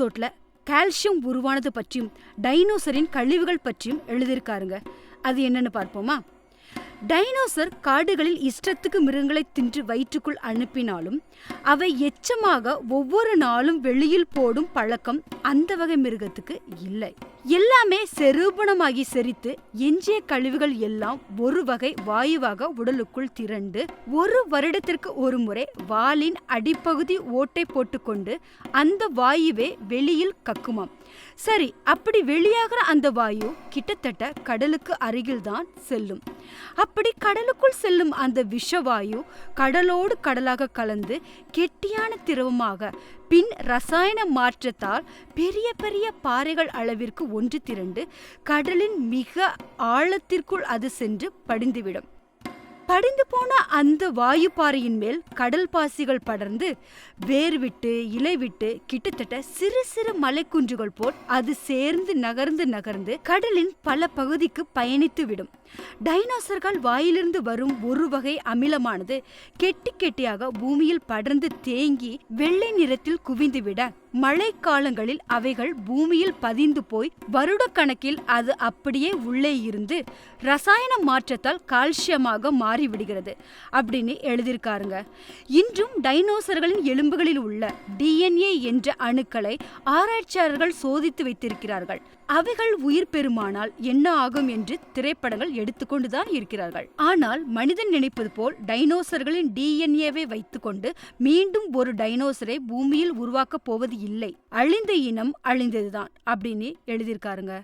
எபிசோட்ல கால்சியம் உருவானது பற்றியும் டைனோசரின் கழிவுகள் பற்றியும் எழுதியிருக்காருங்க. அது என்னன்னு பார்ப்போமா? டைனோசர் காடுகளில் இஷ்டத்துக்கு மிருகங்களை தின்று வயிற்றுக்குள் அனுப்பினாலும் அவை எச்சமாக ஒவ்வொரு நாளும் வெளியில் போடும் பழக்கம் அந்த வகை மிருகத்துக்கு இல்லை. எல்லாமே செரூபணமாகி செரித்து எஞ்சிய கழிவுகள் எல்லாம் ஒரு வகை வாயுவாக உடலுக்குள் திரண்டு ஒரு வருடத்திற்கு ஒரு முறை வாலின் அடிப்பகுதி ஓட்டை போட்டுக்கொண்டு அந்த வாயுவே வெளியில் கக்குமாம். சரி, அப்படி வெளியாகிற அந்த வாயு கிட்டத்தட்ட கடலுக்கு அருகில்தான் செல்லும். அப்படி கடலுக்குள் செல்லும் அந்த விஷவாயு கடலோடு கடலாக கலந்து கெட்டியான திரவமாக பின் ரசாயன மாற்றத்தால் பெரிய பெரிய பாறைகள் அளவிற்கு ஒன்று திரண்டு கடலின் மிக ஆழத்திற்குள் அது சென்று படிந்துவிடும். படிந்து போன அந்த வாயு பாறையின் மேல் கடல் பாசிகள் படர்ந்து வேர் விட்டு இலை விட்டு கிட்டத்தட்ட சிறு சிறு மலைக்குன்றுகள் போல் அது சேர்ந்து நகர்ந்து நகர்ந்து கடலின் பல பகுதிக்கு பயணித்து விடும். டைனோசர்கள் வாயிலிருந்து வரும் ஒரு வகை அமிலமானது கெட்டி கெட்டியாக பூமியில் படர்ந்து தேங்கி வெள்ளை நிறத்தில் குவிந்துவிட மழை காலங்களில் அவைகள் பூமியில் பதிந்து போய் வருட கணக்கில் அது அப்படியே உள்ளே இருந்து ரசாயன மாற்றத்தால் கால்சியமாக மாறிவிடுகிறது அப்படின்னு எழுதியிருக்காருங்க. இன்றும் டைனோசர்களின் எலும்புகளில் உள்ள DNA என்ற அணுக்களை ஆராய்ச்சியாளர்கள் சோதித்து வைத்திருக்கிறார்கள். அவைகள் உயிர் பெறுமானால் என்ன ஆகும் என்று திரைப்படங்கள் எடுத்துக்கொண்டுதான் இருக்கிறார்கள். ஆனால் மனிதன் நினைப்பது போல் டைனோசர்களின் DNAவை வைத்துக்கொண்டு மீண்டும் ஒரு டைனோசரை பூமியில் உருவாக்க போவது இல்லை. அழிந்த இனம் அழிந்ததுதான் அப்படின்னு எழுதியிருக்காருங்க.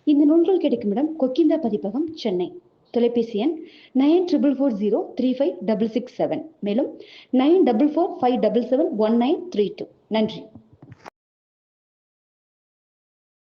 இந்த நூல்கள் கிடைக்கும் இடம் கொக்கிந்தா பதிப்பகம், சென்னை. தொலைபேசி எண் 9440356667, மேலும் 9445771932. நன்றி.